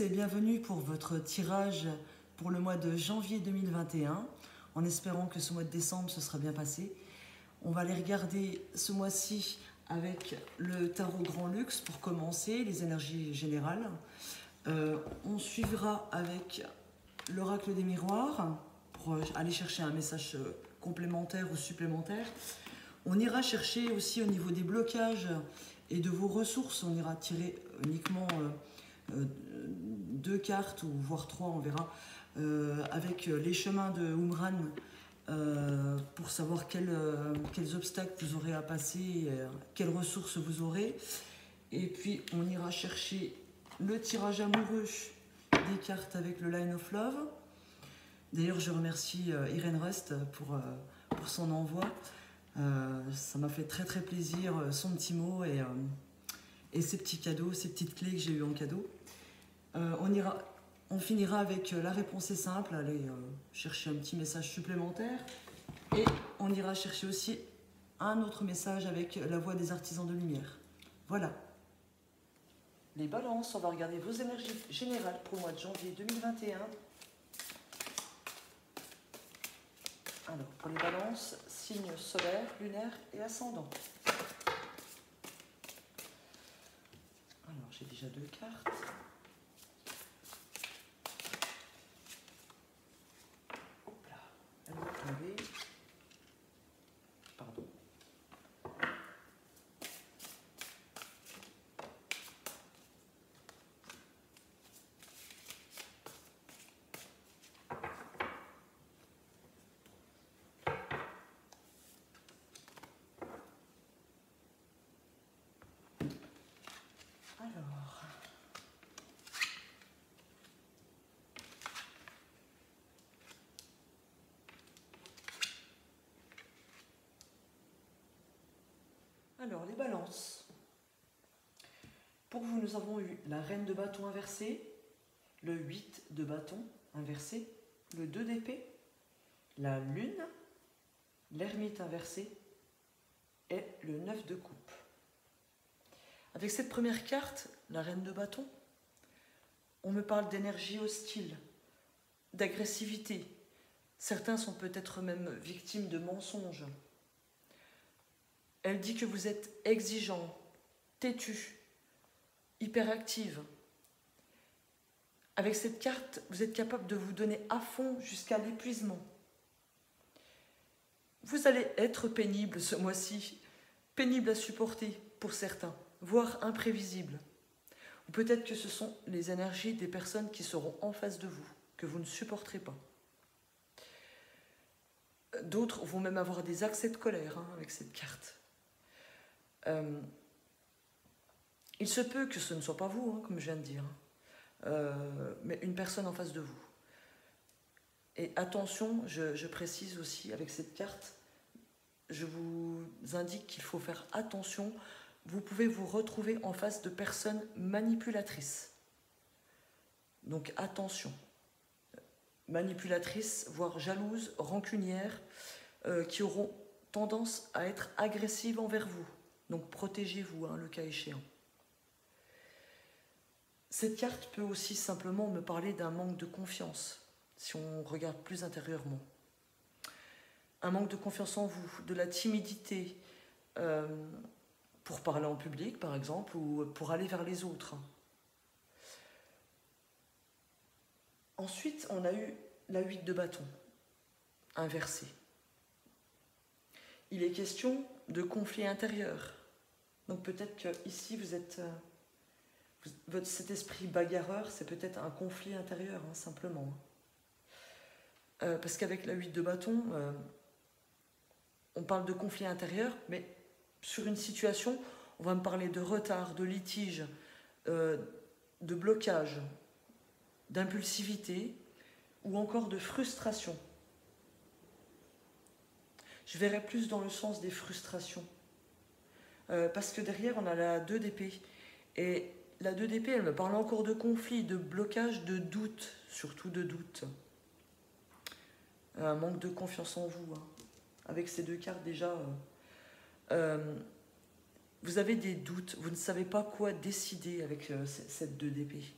et bienvenue pour votre tirage pour le mois de janvier 2021, en espérant que ce mois de décembre se sera bien passé. On va les regarder ce mois-ci avec le tarot Grand Luxe pour commencer, les énergies générales. On suivra avec l'oracle des miroirs pour aller chercher un message complémentaire ou supplémentaire. On ira chercher aussi au niveau des blocages et de vos ressources, on ira tirer uniquement 2 cartes, ou voire 3, on verra, avec les chemins de Umran, pour savoir quels obstacles vous aurez à passer, quelles ressources vous aurez. Et puis on ira chercher le tirage amoureux des cartes avec le Line of Love. D'ailleurs, je remercie Irène Rust pour son envoi. Ça m'a fait très plaisir, son petit mot et ces petits cadeaux, ces petites clés que j'ai eues en cadeau. On finira avec la réponse est simple, aller chercher un petit message supplémentaire. Et on ira chercher aussi un autre message avec la voix des artisans de lumière. Voilà. Les balances, on va regarder vos énergies générales pour le mois de janvier 2021. Alors, pour les balances, signes solaires, lunaires et ascendants. Alors, j'ai déjà 2 cartes. Hop là, elle va tomber. Pardon. Alors, les balances. Pour vous, nous avons eu la reine de bâton inversée, le 8 de bâton inversé, le 2 d'épée, la lune, l'ermite inversé et le 9 de coupe. Avec cette première carte, la reine de bâton, on me parle d'énergie hostile, d'agressivité. Certains sont peut-être même victimes de mensonges. Elle dit que vous êtes exigeant, têtu, hyperactive. Avec cette carte, vous êtes capable de vous donner à fond jusqu'à l'épuisement. Vous allez être pénible ce mois-ci, pénible à supporter pour certains, voire imprévisible. Ou peut-être que ce sont les énergies des personnes qui seront en face de vous, que vous ne supporterez pas. D'autres vont même avoir des accès de colère avec cette carte. Il se peut que ce ne soit pas vous, comme je viens de dire, mais une personne en face de vous. Et attention, je précise aussi avec cette carte, je vous indique qu'il faut faire attention. Vous pouvez vous retrouver en face de personnes manipulatrices. Donc attention. Manipulatrices, voire jalouses, rancunières, qui auront tendance à être agressives envers vous. Donc protégez-vous, le cas échéant. Cette carte peut aussi simplement me parler d'un manque de confiance, si on regarde plus intérieurement. Un manque de confiance en vous, de la timidité, pour parler en public par exemple, ou pour aller vers les autres. Ensuite, on a eu la 8 de bâton, inversée. Il est question de conflit intérieur. Donc peut-être qu'ici, vous êtes... cet esprit bagarreur, c'est peut-être un conflit intérieur, simplement. Parce qu'avec la 8 de bâton, on parle de conflit intérieur, mais sur une situation, on va me parler de retard, de litige, de blocage, d'impulsivité ou encore de frustration. Je verrai plus dans le sens des frustrations. Parce que derrière, on a la 2 d'épée. Et la 2 d'épée, elle me parle encore de conflit, de blocage, de doute, surtout de doute. Un manque de confiance en vous. Avec ces 2 cartes, déjà, vous avez des doutes, vous ne savez pas quoi décider avec cette 2 d'épée.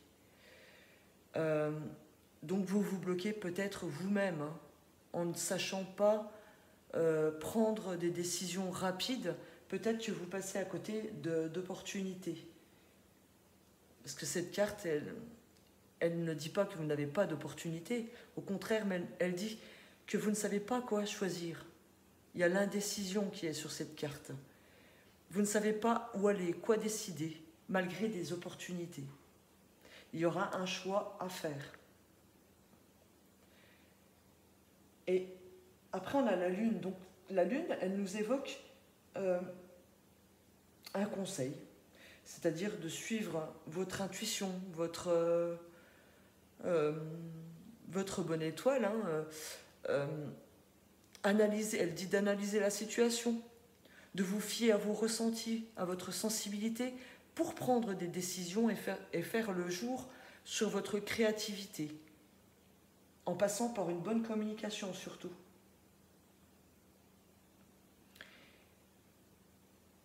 Donc vous vous bloquez peut-être vous-même, hein, en ne sachant pas prendre des décisions rapides. Peut-être que vous passez à côté d'opportunités. Parce que cette carte, elle ne dit pas que vous n'avez pas d'opportunité. Au contraire, elle dit que vous ne savez pas quoi choisir. Il y a l'indécision qui est sur cette carte. Vous ne savez pas où aller, quoi décider, malgré des opportunités. Il y aura un choix à faire. Et après, on a la Lune. Donc, la Lune, elle nous évoque un conseil, c'est-à-dire de suivre votre intuition, votre bonne étoile. Hein, analyser, elle dit d'analyser la situation, de vous fier à vos ressentis, à votre sensibilité, pour prendre des décisions et faire le jour sur votre créativité, en passant par une bonne communication surtout.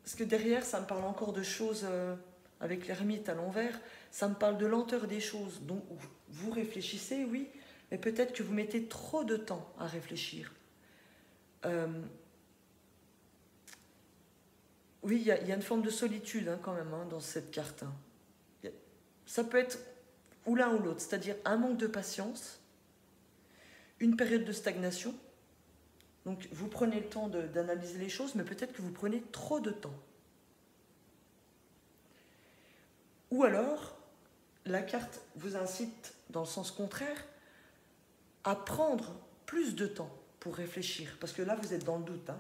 Parce que derrière, ça me parle encore de choses, avec l'ermite à l'envers, ça me parle de lenteur des choses. Donc vous réfléchissez, oui, mais peut-être que vous mettez trop de temps à réfléchir. Oui, il y a une forme de solitude, hein, quand même, hein, dans cette carte. Hein. Ça peut être ou l'un ou l'autre, c'est-à-dire un manque de patience, une période de stagnation. Donc vous prenez le temps d'analyser les choses, mais peut-être que vous prenez trop de temps. Ou alors, la carte vous incite, dans le sens contraire, à prendre plus de temps pour réfléchir, parce que là, vous êtes dans le doute. Hein.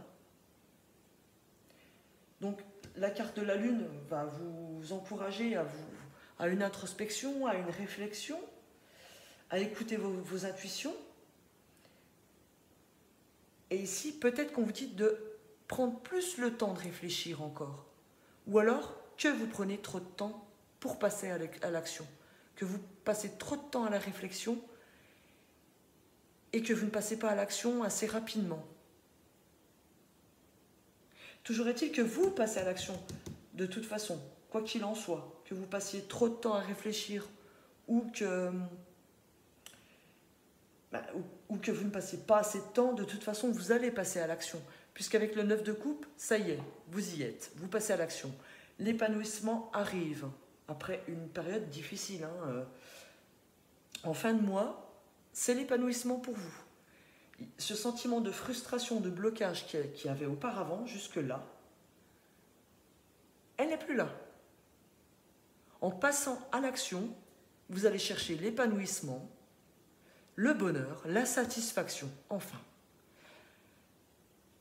Donc, la carte de la Lune va vous encourager à une introspection, à une réflexion, à écouter vos intuitions. Et ici, peut-être qu'on vous dit de prendre plus le temps de réfléchir encore. Ou alors, que vous prenez trop de temps pour passer à l'action. Que vous passez trop de temps à la réflexion et que vous ne passez pas à l'action assez rapidement. Toujours est-il que vous passez à l'action de toute façon, quoi qu'il en soit, que vous passiez trop de temps à réfléchir ou que vous ne passiez pas assez de temps, de toute façon vous allez passer à l'action. Puisqu'avec le 9 de coupe, ça y est, vous y êtes, vous passez à l'action. L'épanouissement arrive après une période difficile. Hein. En fin de mois, c'est l'épanouissement pour vous. Ce sentiment de frustration, de blocage qu'il y avait auparavant, jusque-là, elle n'est plus là. En passant à l'action, vous allez chercher l'épanouissement, le bonheur, la satisfaction, enfin.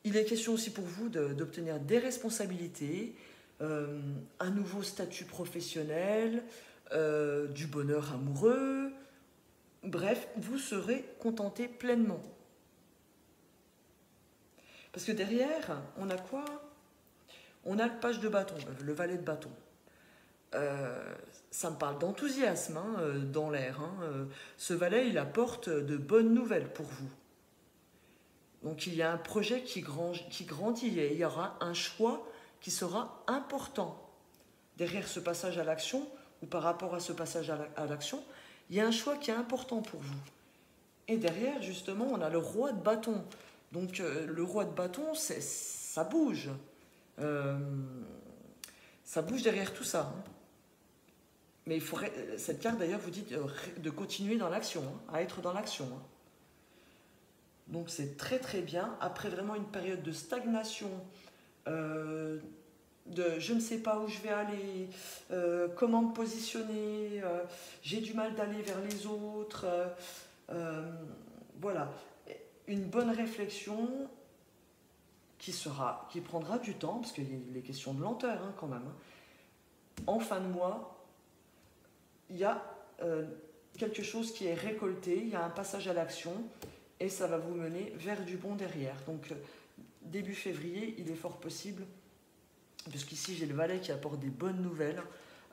Il est question aussi pour vous d'obtenir des responsabilités, un nouveau statut professionnel, du bonheur amoureux. Bref, vous serez contenté pleinement. Parce que derrière, on a quoi? On a le page de bâton, le valet de bâton. Ça me parle d'enthousiasme, hein, dans l'air. Hein. Ce valet, il apporte de bonnes nouvelles pour vous. Donc il y a un projet qui grandit et il y aura un choix qui sera important. Derrière ce passage à l'action, ou par rapport à ce passage à l'action, il y a un choix qui est important pour vous. Et derrière, justement, on a le roi de bâton. Donc le roi de bâton, ça bouge. Ça bouge derrière tout ça. Hein. Mais il faudrait, cette carte d'ailleurs vous dit de continuer dans l'action, hein, à être dans l'action. Hein. Donc c'est très très bien. Après vraiment une période de stagnation, de je ne sais pas où je vais aller, comment me positionner, j'ai du mal d'aller vers les autres. Voilà. Une bonne réflexion qui prendra du temps, parce qu'il y a questions de lenteur hein, quand même. Hein. En fin de mois, il y a quelque chose qui est récolté, il y a un passage à l'action, et ça va vous mener vers du bon derrière. Donc, début février, il est fort possible, puisqu'ici j'ai le valet qui apporte des bonnes nouvelles,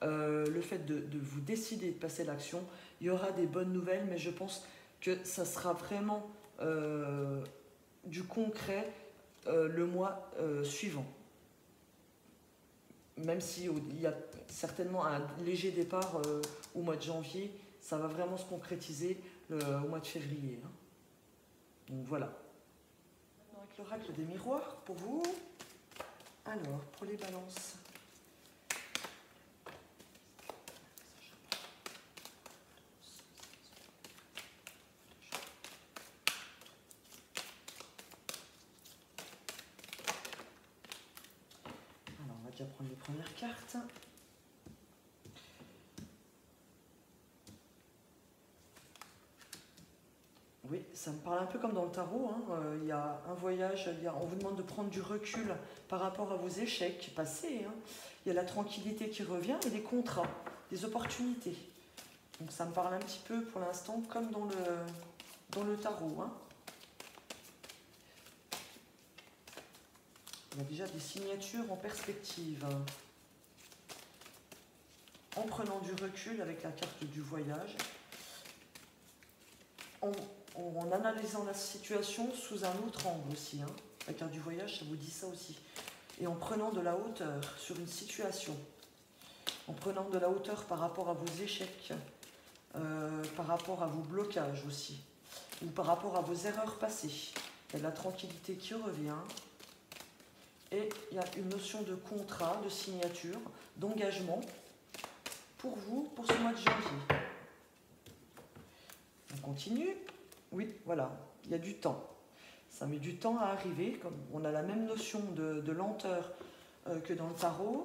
le fait de vous décider de passer à l'action, il y aura des bonnes nouvelles, mais je pense que ça sera vraiment du concret le mois suivant. Même s'il y a certainement un léger départ au mois de janvier, ça va vraiment se concrétiser au mois de février. Hein. Donc voilà. Maintenant avec l'oracle des miroirs pour vous. Alors, pour les balances. Alors, on va déjà prendre les premières cartes. Oui, ça me parle un peu comme dans le tarot. Hein. Il y a un voyage, on vous demande de prendre du recul par rapport à vos échecs passés. Hein. Il y a la tranquillité qui revient et des contrats, des opportunités. Donc ça me parle un petit peu pour l'instant comme dans le tarot. Hein. Il y a déjà des signatures en perspective. En prenant du recul avec la carte du voyage. En analysant la situation sous un autre angle aussi. Hein. La carte du voyage, ça vous dit ça aussi. Et en prenant de la hauteur sur une situation. En prenant de la hauteur par rapport à vos échecs. Par rapport à vos blocages aussi. Ou par rapport à vos erreurs passées. Il y a de la tranquillité qui revient. Et il y a une notion de contrat, de signature, d'engagement pour vous, pour ce mois de janvier. On continue. Oui, voilà, il y a du temps. Ça met du temps à arriver. Comme on a la même notion de lenteur que dans le tarot.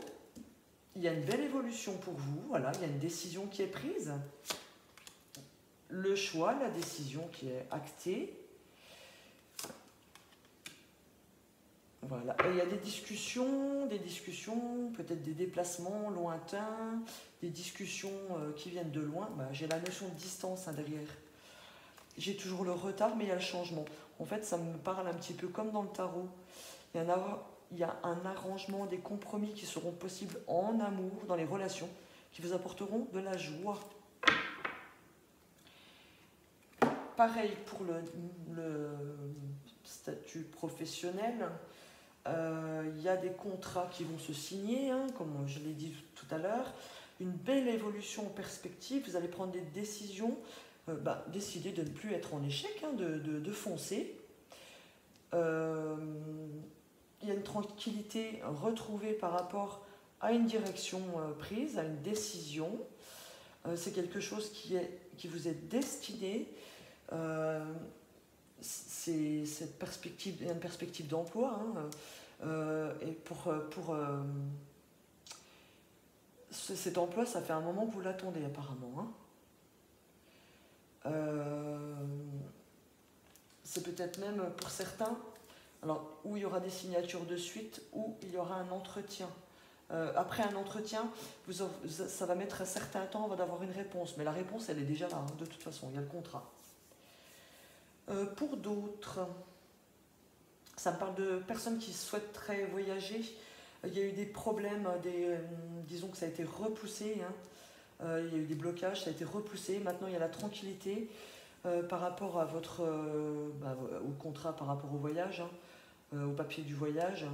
Il y a une belle évolution pour vous. Voilà, il y a une décision qui est prise. Le choix, la décision qui est actée. Voilà. Et il y a des discussions, peut-être des déplacements lointains, des discussions qui viennent de loin. J'ai la notion de distance derrière. J'ai toujours le retard, mais il y a le changement. En fait, ça me parle un petit peu comme dans le tarot. Il y a un arrangement, des compromis qui seront possibles en amour, dans les relations, qui vous apporteront de la joie. Pareil pour le statut professionnel. Il y a des contrats qui vont se signer, hein, comme je l'ai dit tout à l'heure. Une belle évolution en perspective. Vous allez prendre des décisions. Décider de ne plus être en échec, hein, de foncer. Il y a une tranquillité retrouvée par rapport à une direction prise, à une décision. C'est quelque chose qui vous est destiné. C'est cette perspective, il y a une perspective d'emploi. Hein, et pour cet emploi, ça fait un moment que vous l'attendez apparemment. Hein. C'est peut-être même pour certains, alors où il y aura des signatures de suite, ou il y aura un entretien. Après un entretien, ça va mettre un certain temps avant d'avoir une réponse, mais la réponse elle est déjà là, hein, de toute façon, il y a le contrat. Pour d'autres, ça me parle de personnes qui souhaiteraient voyager. Il y a eu des problèmes, disons que ça a été repoussé, hein. Il y a eu des blocages, ça a été repoussé. Maintenant, il y a la tranquillité par rapport à au contrat, par rapport au voyage, hein, au papier du voyage.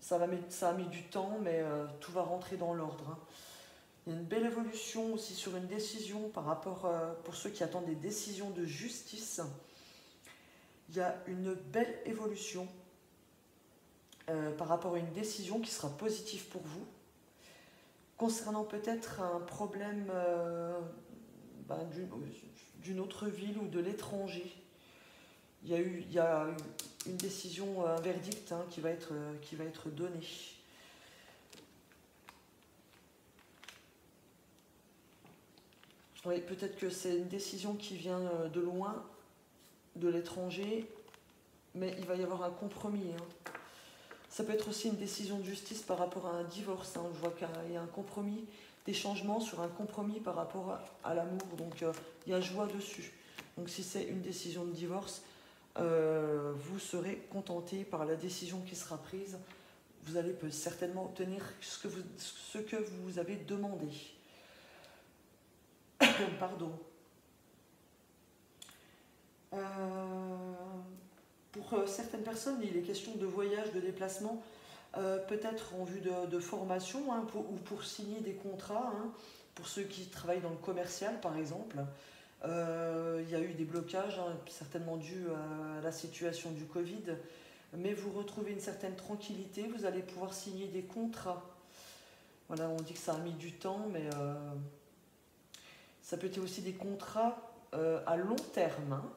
Ça a mis du temps, mais tout va rentrer dans l'ordre. Hein. Il y a une belle évolution aussi sur une décision par rapport, pour ceux qui attendent des décisions de justice. Il y a une belle évolution par rapport à une décision qui sera positive pour vous. Concernant peut-être un problème d'une autre ville ou de l'étranger, il y a une décision, un verdict hein, qui va être donné. Oui, peut-être que c'est une décision qui vient de loin, de l'étranger, mais il va y avoir un compromis. Hein. Ça peut être aussi une décision de justice par rapport à un divorce. Hein. Je vois qu'il y a un compromis, des changements sur un compromis par rapport à l'amour. Donc il y a joie dessus. Donc si c'est une décision de divorce, vous serez contenté par la décision qui sera prise. Vous allez certainement obtenir ce que vous avez demandé. Pardon. Pour certaines personnes, il est question de voyage, de déplacement, peut-être en vue de formation hein, ou pour signer des contrats, hein, Pour ceux qui travaillent dans le commercial, par exemple, il y a eu des blocages, hein, certainement dus à la situation du Covid, mais vous retrouvez une certaine tranquillité, vous allez pouvoir signer des contrats. Voilà, on dit que ça a mis du temps, mais ça peut être aussi des contrats à long terme, hein.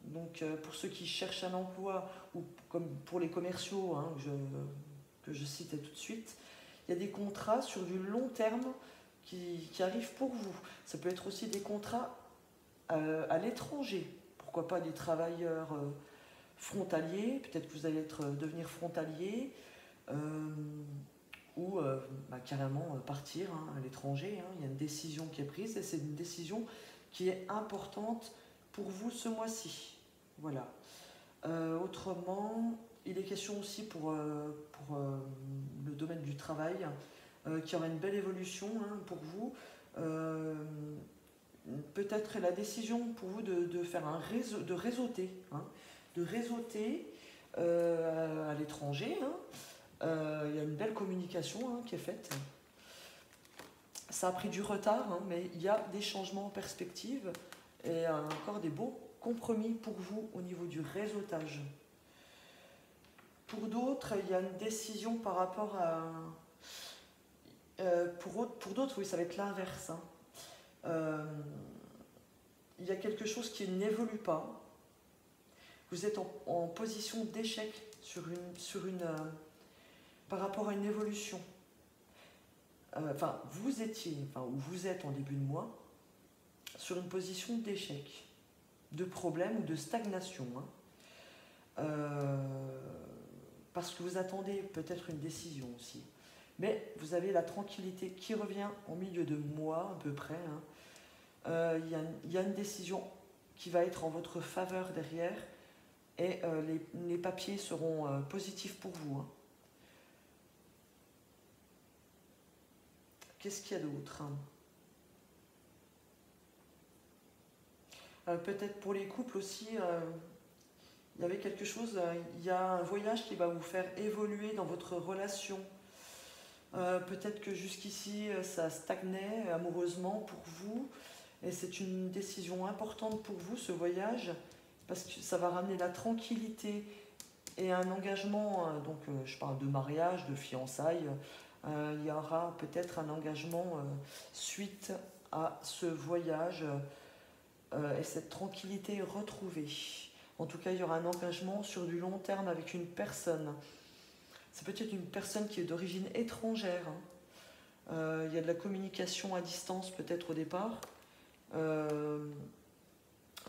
Donc pour ceux qui cherchent un emploi, ou comme pour les commerciaux, hein, que je citais tout de suite, il y a des contrats sur du long terme qui arrivent pour vous. Ça peut être aussi des contrats à l'étranger. Pourquoi pas des travailleurs frontaliers, peut-être que vous allez devenir frontalier, ou carrément partir, hein, à l'étranger, hein. Il y a une décision qui est prise et c'est une décision qui est importante pour vous ce mois-ci. Voilà. Autrement, il est question aussi pour le domaine du travail, qu'il y aura une belle évolution, hein, pour vous. Peut-être la décision pour vous de faire un réseau, de réseauter, hein, à l'étranger, hein. Il y a une belle communication, hein, qui est faite. Ça a pris du retard, hein, mais il y a des changements en perspective et encore des beaux compromis pour vous au niveau du réseautage. Pour d'autres, il y a une décision par rapport à... pour d'autres, oui, ça va être l'inverse, hein. Il y a quelque chose qui n'évolue pas. Vous êtes en position d'échec par rapport à une évolution. Vous êtes en début de mois sur une position d'échec, de problème ou de stagnation, hein. Parce que vous attendez peut-être une décision aussi. Mais vous avez la tranquillité qui revient en milieu de mois à peu près, hein. Il y a une décision qui va être en votre faveur derrière et les papiers seront positifs pour vous, hein. Qu'est-ce qu'il y a d'autre, hein? Peut-être pour les couples aussi, il y avait quelque chose, il y a un voyage qui va vous faire évoluer dans votre relation. Peut-être que jusqu'ici, ça stagnait amoureusement pour vous, et c'est une décision importante pour vous, ce voyage, parce que ça va ramener la tranquillité et un engagement, je parle de mariage, de fiançailles. Il y aura peut-être un engagement suite à ce voyage et cette tranquillité retrouvée. En tout cas, il y aura un engagement sur du long terme avec une personne. C'est peut-être une personne qui est d'origine étrangère, hein. Il y a de la communication à distance peut-être au départ,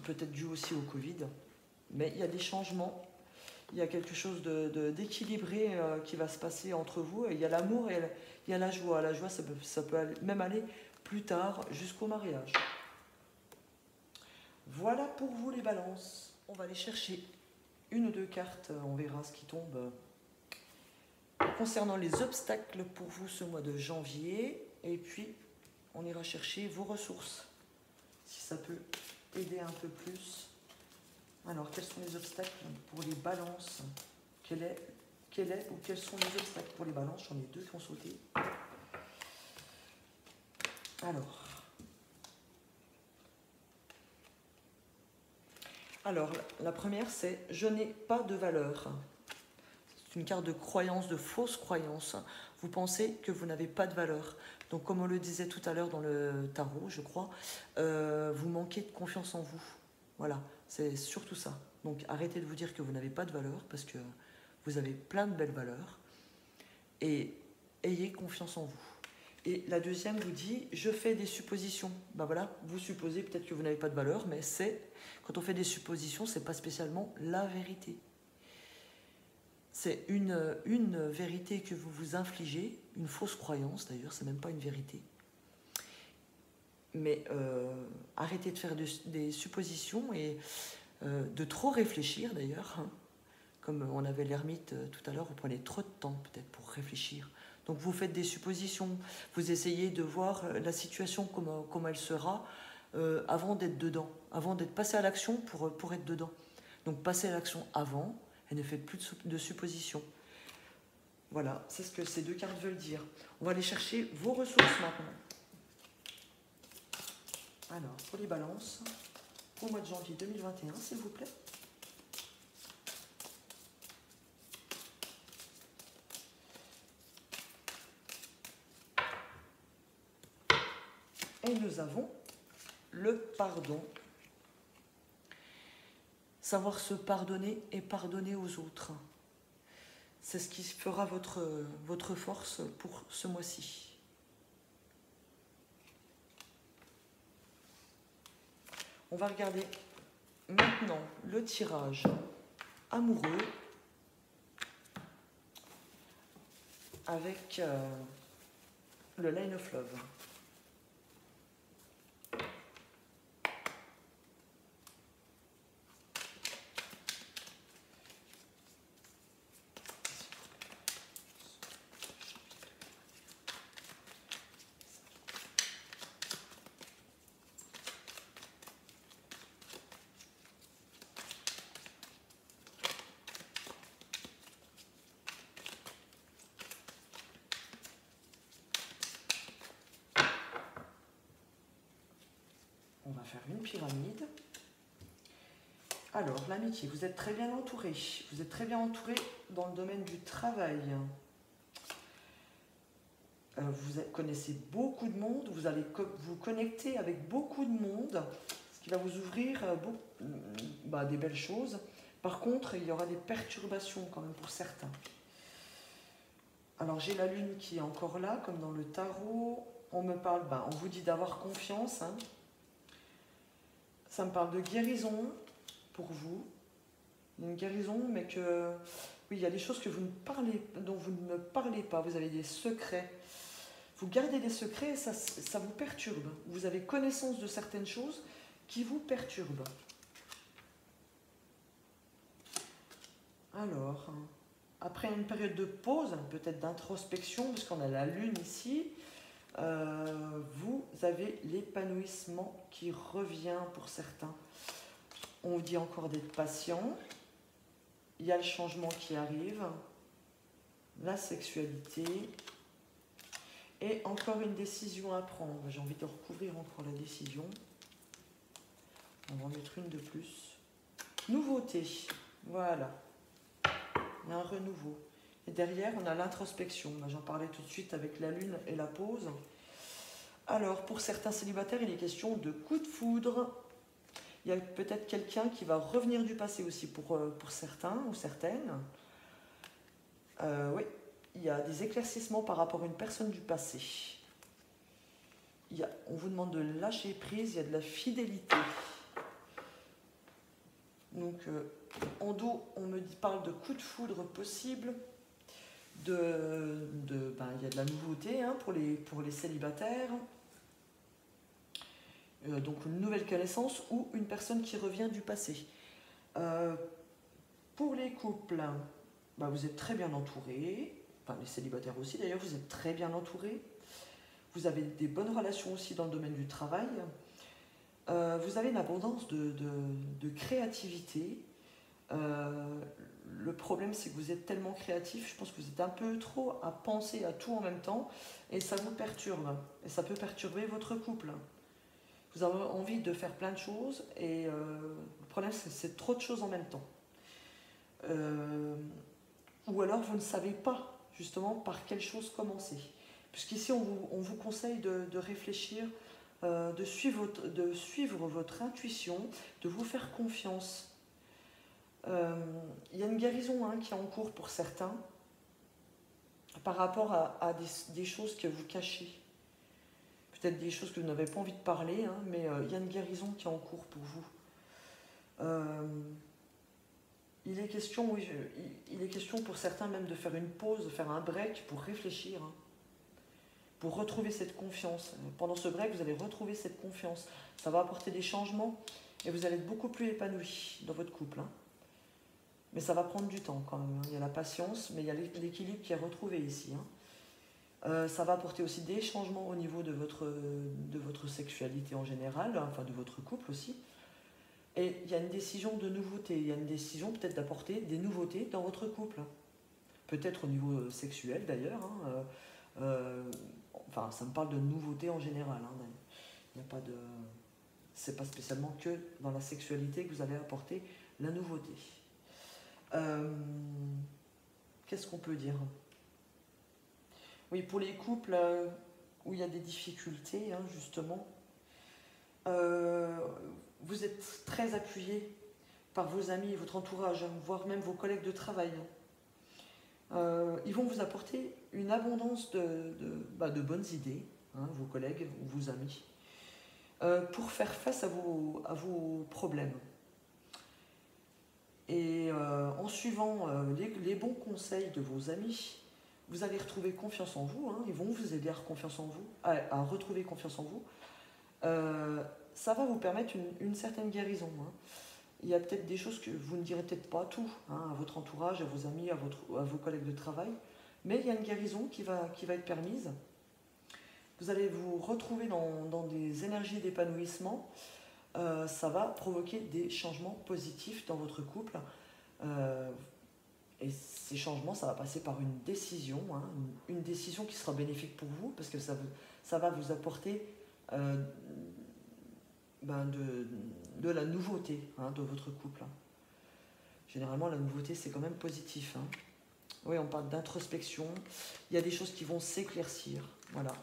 peut-être dû aussi au Covid, mais il y a des changements. Il y a quelque chose d'équilibré qui va se passer entre vous. Il y a l'amour et il y a la joie. La joie, ça peut même aller plus tard jusqu'au mariage. Voilà pour vous les balances. On va aller chercher une ou deux cartes, on verra ce qui tombe. Concernant les obstacles pour vous ce mois de janvier. Et puis, on ira chercher vos ressources, si ça peut aider un peu plus. Alors, quels sont les obstacles pour les balances? Quels sont les obstacles pour les balances? J'en ai deux qui ont sauté. Alors, la première, c'est « Je n'ai pas de valeur ». C'est une carte de croyance, de fausse croyance. Vous pensez que vous n'avez pas de valeur. Donc, comme on le disait tout à l'heure dans le tarot, je crois, vous manquez de confiance en vous. Voilà, c'est surtout ça. Donc, arrêtez de vous dire que vous n'avez pas de valeur parce que vous avez plein de belles valeurs. Et ayez confiance en vous. Et la deuxième vous dit, je fais des suppositions. Ben voilà, vous supposez peut-être que vous n'avez pas de valeur, mais quand on fait des suppositions, c'est pas spécialement la vérité. C'est une vérité que vous vous infligez, une fausse croyance d'ailleurs, c'est même pas une vérité. Mais arrêtez de faire des suppositions et de trop réfléchir d'ailleurs. Hein. Comme on avait l'ermite tout à l'heure, vous prenez trop de temps peut-être pour réfléchir. Donc vous faites des suppositions, vous essayez de voir la situation, comment elle sera, avant d'être dedans, avant d'être passé à l'action pour être dedans. Donc passez à l'action avant et ne faites plus de suppositions. Voilà, c'est ce que ces deux cartes veulent dire. On va aller chercher vos ressources maintenant. Alors, pour les balances, au mois de janvier 2021, s'il vous plaît. Et nous avons le pardon. Savoir se pardonner et pardonner aux autres. C'est ce qui fera votre force pour ce mois-ci. On va regarder maintenant le tirage amoureux avec le Line of Love. On va faire une pyramide. Alors, l'amitié, vous êtes très bien entouré. Vous êtes très bien entouré dans le domaine du travail. Vous connaissez beaucoup de monde, vous allez vous connecter avec beaucoup de monde, ce qui va vous ouvrir des belles choses. Par contre, il y aura des perturbations quand même pour certains. Alors, j'ai la lune qui est encore là, comme dans le tarot. On me parle, on vous dit d'avoir confiance, hein. Ça me parle de guérison pour vous. Une guérison, mais que... Oui, il y a des choses que dont vous ne parlez pas. Vous avez des secrets. Vous gardez des secrets et ça vous perturbe. Vous avez connaissance de certaines choses qui vous perturbent. Alors, après une période de pause, peut-être d'introspection, puisqu'on a la lune ici, vous avez l'épanouissement qui revient pour certains. On vous dit encore d'être patient. Il y a le changement qui arrive. La sexualité. Et encore une décision à prendre. J'ai envie de recouvrir encore la décision. On va en mettre une de plus. Nouveauté. Voilà. Il y a un renouveau. Et derrière, on a l'introspection. J'en parlais tout de suite avec la lune et la pause. Alors, pour certains célibataires, il est question de coup de foudre. Il y a peut-être quelqu'un qui va revenir du passé aussi pour certains ou certaines. Oui, il y a des éclaircissements par rapport à une personne du passé. On vous demande de lâcher prise, il y a de la fidélité. Donc, en dos, on me parle de coup de foudre possible. Il y a de la nouveauté hein, pour les célibataires. Donc une nouvelle connaissance ou une personne qui revient du passé. Pour les couples, vous êtes très bien entourés. Enfin, les célibataires aussi d'ailleurs, vous êtes très bien entourés. Vous avez des bonnes relations aussi dans le domaine du travail. Vous avez une abondance de créativité. Le problème, c'est que vous êtes tellement créatif, je pense que vous êtes un peu trop à penser à tout en même temps et ça vous perturbe. Et ça peut perturber votre couple. Vous avez envie de faire plein de choses et le problème, c'est trop de choses en même temps. Ou alors, vous ne savez pas justement par quelle chose commencer. Puisqu'ici, on vous conseille de réfléchir, de suivre votre intuition, de vous faire confiance. Il y a une guérison hein, qui est en cours pour certains par rapport à des choses que vous cachez. Peut-être des choses que vous n'avez pas envie de parler, hein, mais il y a une guérison qui est en cours pour vous. Il est question pour certains même de faire une pause, de faire un break pour réfléchir, hein, pour retrouver cette confiance. Pendant ce break, vous allez retrouver cette confiance. Ça va apporter des changements et vous allez être beaucoup plus épanoui dans votre couple. Hein. Mais ça va prendre du temps quand même. Il y a la patience, mais il y a l'équilibre qui est retrouvé ici. Hein. Ça va apporter aussi des changements au niveau de votre sexualité en général, enfin de votre couple aussi. Et il y a une décision de nouveauté, il y a une décision peut-être d'apporter des nouveautés dans votre couple. Peut-être au niveau sexuel d'ailleurs. Hein. Ça me parle de nouveauté en général. Hein. Il n'y a pas de... C'est pas spécialement que dans la sexualité que vous allez apporter la nouveauté. Qu'est-ce qu'on peut dire? Oui, pour les couples où il y a des difficultés, hein, justement, vous êtes très appuyé par vos amis, votre entourage, hein, voire même vos collègues de travail. Ils vont vous apporter une abondance de bonnes idées, hein, vos collègues ou vos amis, pour faire face à vos problèmes. Et en suivant les bons conseils de vos amis, vous allez retrouver confiance en vous, hein, ils vont vous aider à retrouver confiance en vous. Ça va vous permettre une certaine guérison. Hein. Il y a peut-être des choses que vous ne direz peut-être pas tout, hein, à votre entourage, à vos amis, à vos collègues de travail, mais il y a une guérison qui va être permise. Vous allez vous retrouver dans des énergies d'épanouissement. Ça va provoquer des changements positifs dans votre couple. Et ces changements, ça va passer par une décision, hein, une décision qui sera bénéfique pour vous, parce que ça va vous apporter de la nouveauté, hein, de votre couple. Généralement, la nouveauté, c'est quand même positif. Hein. Oui, on parle d'introspection. Il y a des choses qui vont s'éclaircir. Voilà.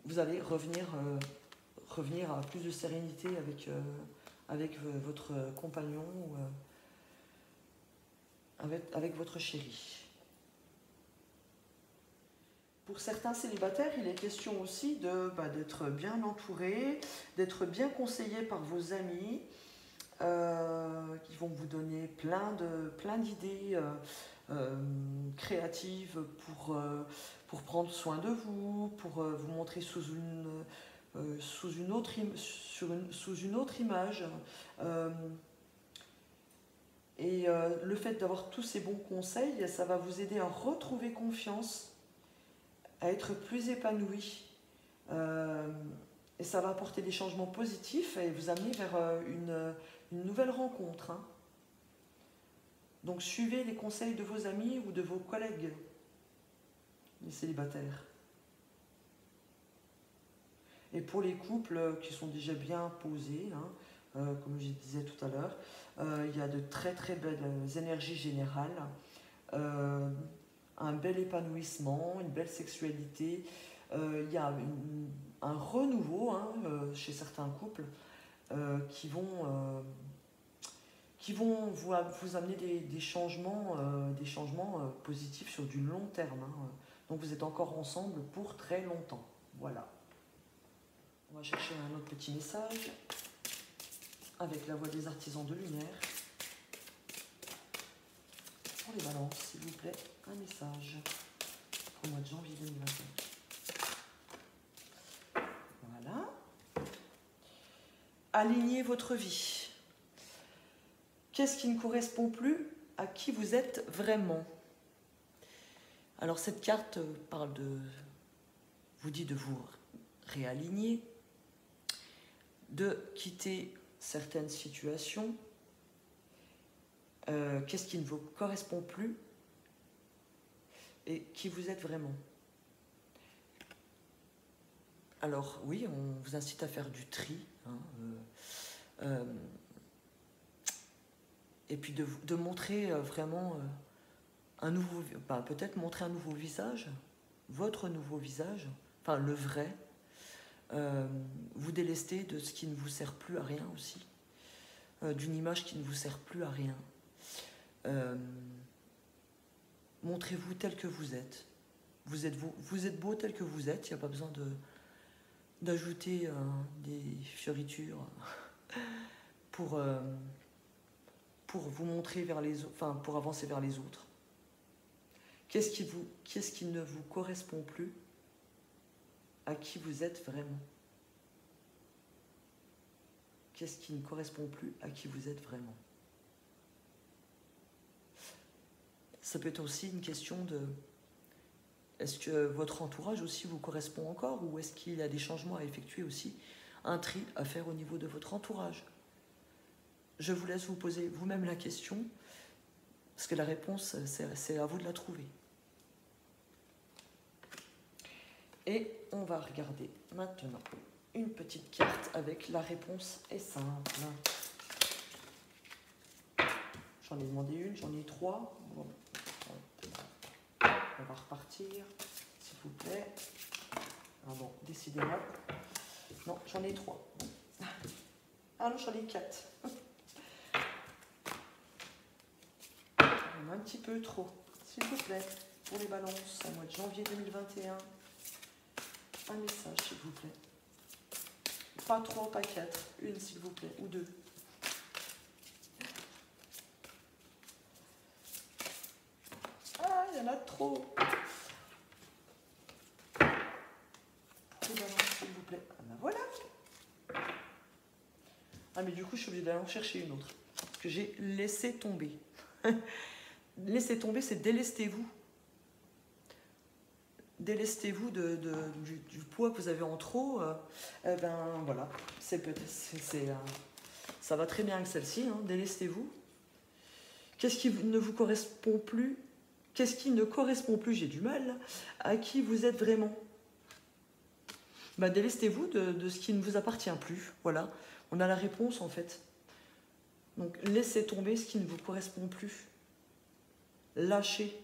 Vous allez revenir à plus de sérénité avec votre compagnon ou avec votre chéri. Pour certains célibataires, il est question aussi d'être bien entouré, d'être bien conseillé par vos amis, qui vont vous donner plein d'idées créatives pour prendre soin de vous, pour vous montrer sous une autre image. Le fait d'avoir tous ces bons conseils, ça va vous aider à retrouver confiance, à être plus épanoui. Et ça va apporter des changements positifs et vous amener vers une nouvelle rencontre. Hein. Donc suivez les conseils de vos amis ou de vos collègues, les célibataires. Et pour les couples qui sont déjà bien posés, hein, comme je disais tout à l'heure, il y a de très très belles énergies générales, un bel épanouissement, une belle sexualité. Il y a un renouveau, hein, chez certains couples qui vont vous amener des changements positifs sur du long terme. Hein. Donc vous êtes encore ensemble pour très longtemps. Voilà. On va chercher un autre petit message avec la voix des artisans de lumière. Pour les balances, s'il vous plaît, un message pour le mois de janvier 2021. Voilà. Alignez votre vie. Qu'est-ce qui ne correspond plus à qui vous êtes vraiment? Alors cette carte vous dit de vous réaligner, de quitter certaines situations. Qu'est-ce qui ne vous correspond plus et qui vous êtes vraiment? Alors oui, on vous incite à faire du tri, hein, et puis de montrer vraiment un nouveau, peut-être montrer un nouveau visage, votre nouveau visage, enfin le vrai. Vous délester de ce qui ne vous sert plus à rien aussi, d'une image qui ne vous sert plus à rien. Montrez-vous tel que vous êtes. Vous êtes beau tel que vous êtes. Il n'y a pas besoin d'ajouter des fioritures pour vous montrer vers les autres, enfin pour avancer vers les autres. Qu'est-ce qui ne vous correspond plus à qui vous êtes vraiment? Qu'est-ce qui ne correspond plus à qui vous êtes vraiment? Ça peut être aussi une question de... Est-ce que votre entourage aussi vous correspond encore, ou est-ce qu'il y a des changements à effectuer aussi, un tri à faire au niveau de votre entourage? Je vous laisse vous poser vous-même la question, parce que la réponse, c'est à vous de la trouver. Et on va regarder maintenant une petite carte avec la réponse est simple. J'en ai demandé une, j'en ai 3. Bon, on va repartir, s'il vous plaît. Ah bon, décidément. Non, j'en ai 3. Ah non, j'en ai 4. Un petit peu trop, s'il vous plaît, pour les balances, au mois de janvier 2021. Un message, s'il vous plaît. Pas 3, pas 4. Une, s'il vous plaît, ou 2. Ah, il y en a trop. Pour les balances, s'il vous plaît. Ah ben voilà. Ah, mais du coup, je suis obligée d'aller en chercher une autre. Parce que j'ai laissé tomber. Laissez tomber, c'est délestez-vous. Délestez-vous du poids que vous avez en trop. Ben voilà, ça va très bien avec celle-ci. Hein, délestez-vous. Qu'est-ce qui ne vous correspond plus? Qu'est-ce qui ne correspond plus? J'ai du mal. À qui vous êtes vraiment? Ben, délestez-vous de ce qui ne vous appartient plus. Voilà, on a la réponse en fait. Donc laissez tomber ce qui ne vous correspond plus. Lâchez.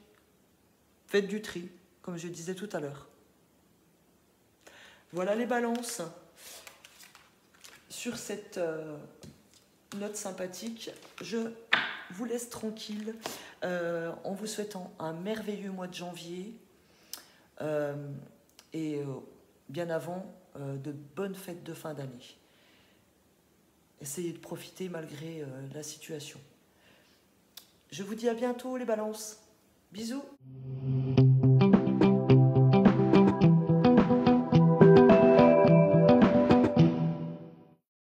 Faites du tri, comme je disais tout à l'heure. Voilà les balances. Sur cette note sympathique, je vous laisse tranquille en vous souhaitant un merveilleux mois de janvier et bien avant de bonnes fêtes de fin d'année. Essayez de profiter malgré la situation. Je vous dis à bientôt les balances. Bisous.